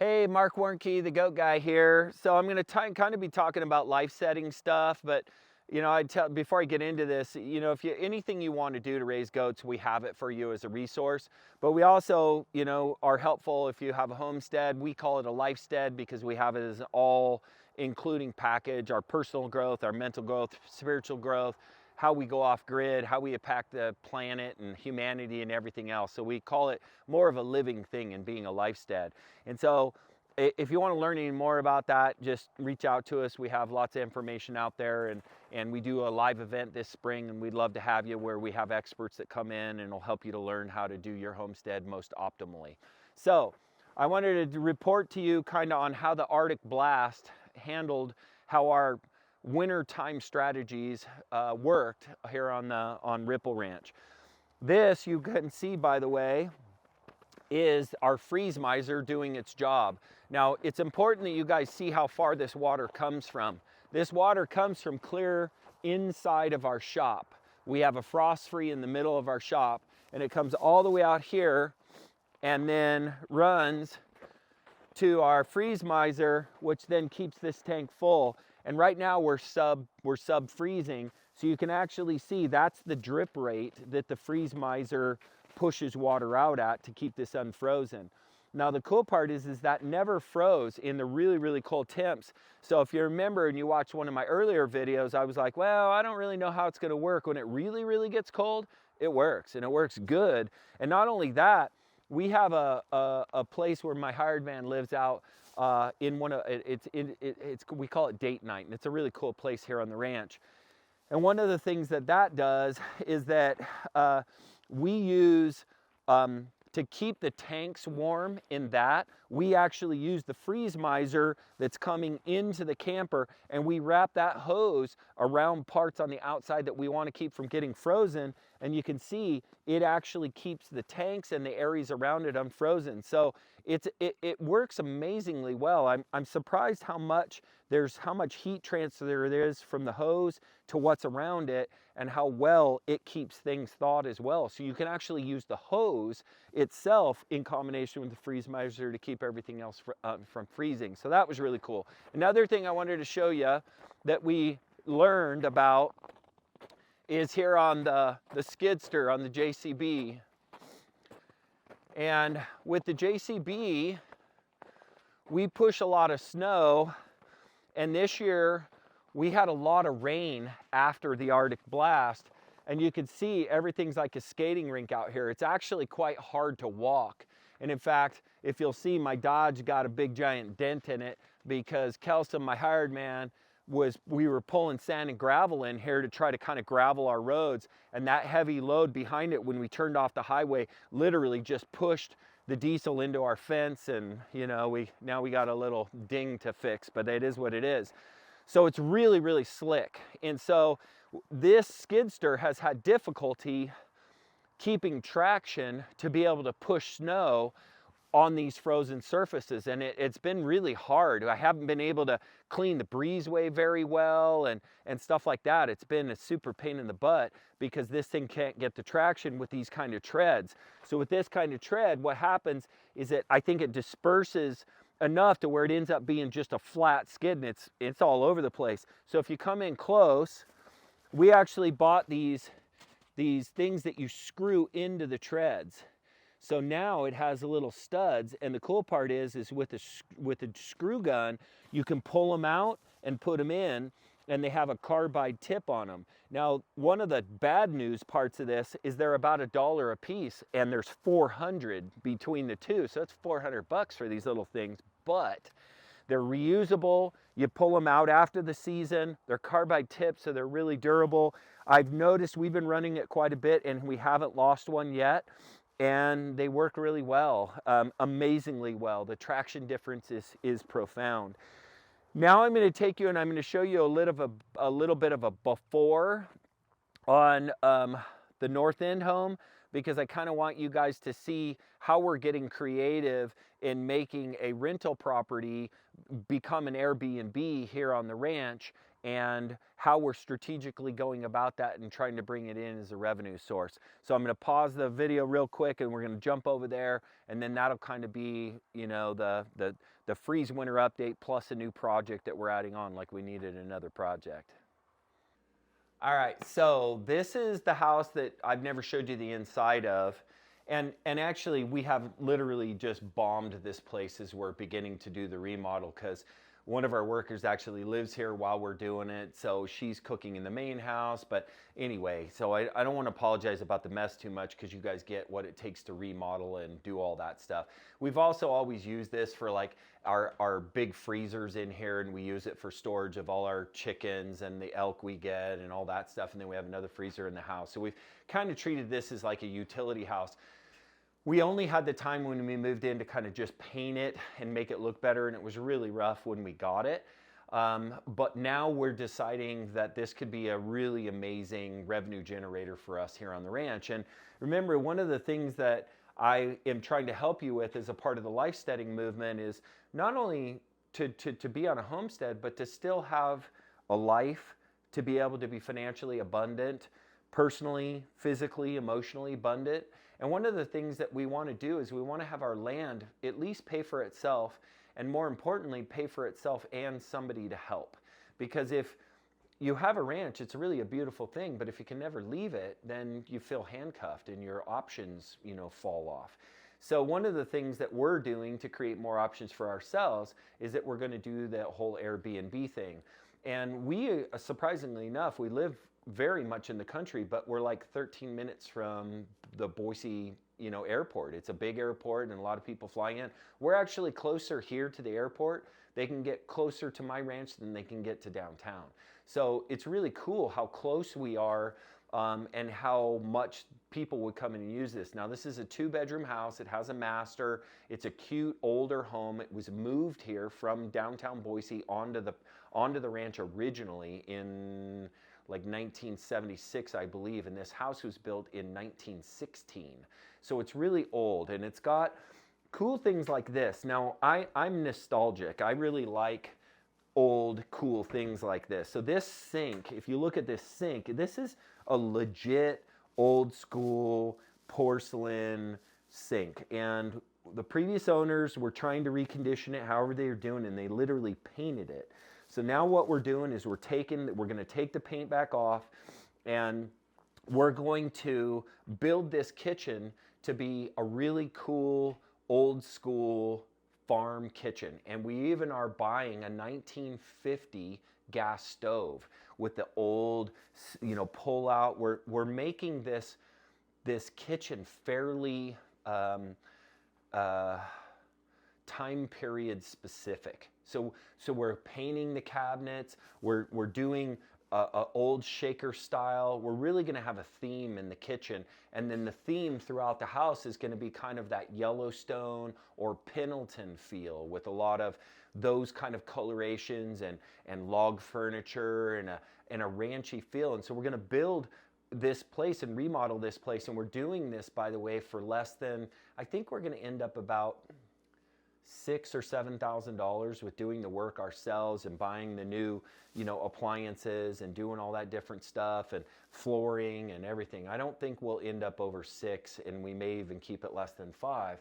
Hey, Marc Warnke, the Goat Guy here. So I'm going to kind of be talking about life setting stuff, but before I get into this, if anything you want to do to raise goats, we have it for you as a resource. But we also, are helpful if you have a homestead. We call it a lifestead because we have it as an all including package, our personal growth, our mental growth, spiritual growth, how we go off grid, how we impact the planet and humanity and everything else. So we call it more of a living thing and being a lifestead. And so if you want to learn any more about that, just reach out to us. We have lots of information out there, and we do a live event this spring, and we'd love to have you where we have experts that come in and will help you to learn how to do your homestead most optimally. So I wanted to report to you kind of on how the Arctic blast handled how our wintertime strategies worked here on Ripple Ranch. This, you can see, by the way, is our freeze miser doing its job. Now, it's important that you guys see how far this water comes from. This water comes from clear inside of our shop. We have a frost free in the middle of our shop, and it comes all the way out here and then runs to our freeze miser, which then keeps this tank full. And right now we're sub freezing, so you can actually see that's the drip rate that the freeze miser pushes water out at to keep this unfrozen. Now the cool part is that never froze in the really cold temps. So if you remember and you watched one of my earlier videos, I was like, well, I don't really know how it's going to work. When it really gets cold, it works, and it works good. And not only that, we have a place where my hired man lives out in one of we call it date night, and it's a really cool place here on the ranch. And one of the things that does is that we use to keep the tanks warm in that, we actually use the freeze miser that's coming into the camper, and we wrap that hose around parts on the outside that we want to keep from getting frozen. And you can see it actually keeps the tanks and the areas around it unfrozen. So it works amazingly well. I'm surprised how much heat transfer there is from the hose to what's around it, and how well it keeps things thawed as well. So you can actually use the hose itself in combination with the freeze miser to keep everything else from freezing. So that was really cool. Another thing I wanted to show you that we learned about is here on the skidster on the JCB. And with the JCB, we push a lot of snow, and this year we had a lot of rain after the Arctic blast, and you can see everything's like a skating rink out here. It's actually quite hard to walk. And in fact, if you'll see, my Dodge got a big giant dent in it because Kelson, my hired man, we were pulling sand and gravel in here to try to kind of gravel our roads, and that heavy load behind it when we turned off the highway literally just pushed the diesel into our fence, and now we got a little ding to fix, but it is what it is. So it's really slick. And so this skidster has had difficulty keeping traction to be able to push snow on these frozen surfaces, and it's been really hard. I haven't been able to clean the breezeway very well and stuff like that. It's been a super pain in the butt because this thing can't get the traction with these kind of treads. So with this kind of tread, what happens is that I think it disperses enough to where it ends up being just a flat skid, and it's all over the place. So if you come in close, we actually bought these things that you screw into the treads. So now it has a little studs, and the cool part is with a screw gun, you can pull them out and put them in, and they have a carbide tip on them. Now, one of the bad news parts of this is they're about $1 a piece, and there's 400 between the two, so that's $400 for these little things. But they're reusable. You pull them out after the season. They're carbide tips, so they're really durable. I've noticed we've been running it quite a bit, and we haven't lost one yet. And they work really well, amazingly well. The traction difference is profound. Now I'm going to take you and I'm going to show you a little bit of a before on the north end home, because I kind of want you guys to see how we're getting creative in making a rental property become an Airbnb here on the ranch, and how we're strategically going about that and trying to bring it in as a revenue source. So I'm going to pause the video real quick and we're going to jump over there, and then that'll kind of be, you know, the freeze winter update plus a new project that we're adding on, like we needed another project. All right, so this is the house that I've never showed you the inside of. And actually, we have literally just bombed this place as we're beginning to do the remodel, because one of our workers actually lives here while we're doing it. So she's cooking in the main house. But anyway, so I don't want to apologize about the mess too much, because you guys get what it takes to remodel and do all that stuff. We've also always used this for like our big freezers in here, and we use it for storage of all our chickens and the elk we get and all that stuff. And then we have another freezer in the house. So we've kind of treated this as like a utility house. We only had the time when we moved in to kind of just paint it and make it look better, and it was really rough when we got it. But now we're deciding that this could be a really amazing revenue generator for us here on the ranch. And remember, one of the things that I am trying to help you with as a part of the lifesteading movement is not only to be on a homestead, but to still have a life, to be able to be financially abundant, personally, physically, emotionally abundant. And one of the things that we want to do is we want to have our land at least pay for itself, and more importantly, pay for itself and somebody to help. Because if you have a ranch, it's really a beautiful thing, but if you can never leave it, then you feel handcuffed and your options, you know, fall off. So one of the things that we're doing to create more options for ourselves is that we're going to do the whole Airbnb thing. And we, surprisingly enough, we live very much in the country, but we're like 13 minutes from the Boise, you know, airport. It's a big airport and a lot of people flying in. We're actually closer here to the airport. They can get closer to my ranch than they can get to downtown. So it's really cool how close we are, and how much people would come in and use this. Now, this is a 2-bedroom house. It has a master. It's a cute older home. It was moved here from downtown Boise onto the ranch originally in like 1976, I believe, and this house was built in 1916. So it's really old, and it's got cool things like this. Now, I'm nostalgic. I really like old, cool things like this. So this sink, if you look at this sink, this is a legit old school porcelain sink. And the previous owners were trying to recondition it however they were doing, and they literally painted it. So now what we're doing is we're going to take the paint back off, and we're going to build this kitchen to be a really cool old school farm kitchen. And we even are buying a 1950 gas stove with the old, you know, pull out. We're making this kitchen fairly time period specific. So we're painting the cabinets. We're doing a old shaker style. We're really going to have a theme in the kitchen, and then the theme throughout the house is going to be kind of that Yellowstone or Pendleton feel, with a lot of those kind of colorations and log furniture and a ranchy feel. And so we're going to build this place and remodel this place, and we're doing this, by the way, for less than, I think we're going to end up about $6,000 or $7,000 with doing the work ourselves and buying the new, you know, appliances and doing all that different stuff and flooring and everything. I don't think we'll end up over 6, and we may even keep it less than 5.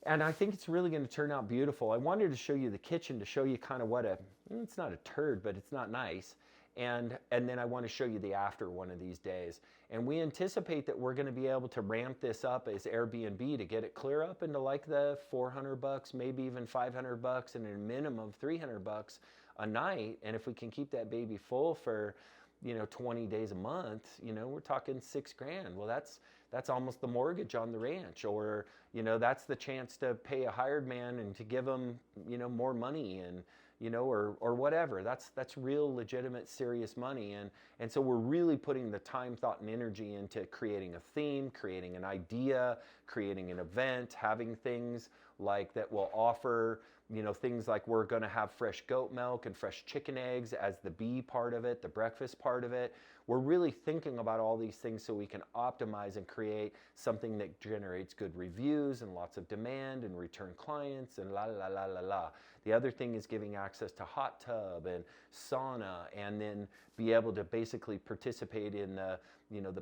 And I think it's really going to turn out beautiful. I wanted to show you the kitchen to show you kind of what it's not a turd, but it's not nice. And then I want to show you the after one of these days. And we anticipate that we're going to be able to ramp this up as Airbnb to get it clear up into like the $400, maybe even $500, and a minimum of $300 a night. And if we can keep that baby full for, you know, 20 days a month, you know, we're talking $6,000. Well, that's almost the mortgage on the ranch, or, you know, that's the chance to pay a hired man and to give them, you know, more money, and, you know, or whatever. That's real legitimate, serious money. And so we're really putting the time, thought, and energy into creating a theme, creating an idea, creating an event, having things like that will offer, you know, things like we're going to have fresh goat milk and fresh chicken eggs as the B part of it, the breakfast part of it. we're really thinking about all these things so we can optimize and create something that generates good reviews and lots of demand and return clients and la la la la la. The other thing is giving access to hot tub and sauna, and then be able to basically participate in the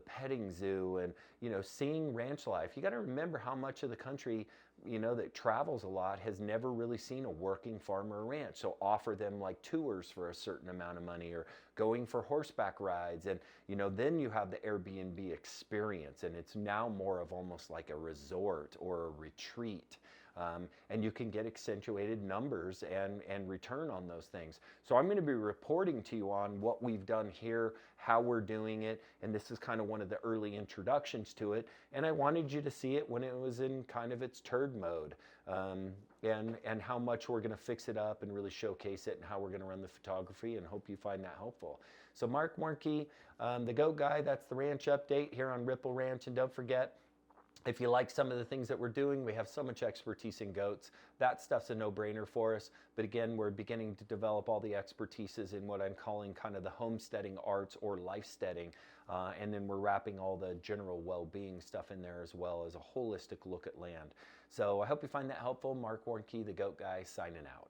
petting zoo and seeing ranch life. You got to remember how much of the country that travels a lot has never really seen a working farm or ranch. So offer them like tours for a certain amount of money, or going for horseback rides, and then you have the Airbnb experience, and it's now more of almost like a resort or a retreat. And you can get accentuated numbers and return on those things. So I'm going to be reporting to you on what we've done here, how we're doing it, and this is kind of one of the early introductions to it. And I wanted you to see it when it was in kind of its turd mode, and how much we're going to fix it up and really showcase it, and how we're going to run the photography, and hope you find that helpful. So Marc Warnke, the Goat Guy, that's the ranch update here on Ripple Ranch. And don't forget, if you like some of the things that we're doing, we have so much expertise in goats. That stuff's a no-brainer for us. But again, we're beginning to develop all the expertises in what I'm calling kind of the homesteading arts or lifesteading. And then we're wrapping all the general well-being stuff in there, as well as a holistic look at land. So I hope you find that helpful. Marc Warnke, the Goat Guy, signing out.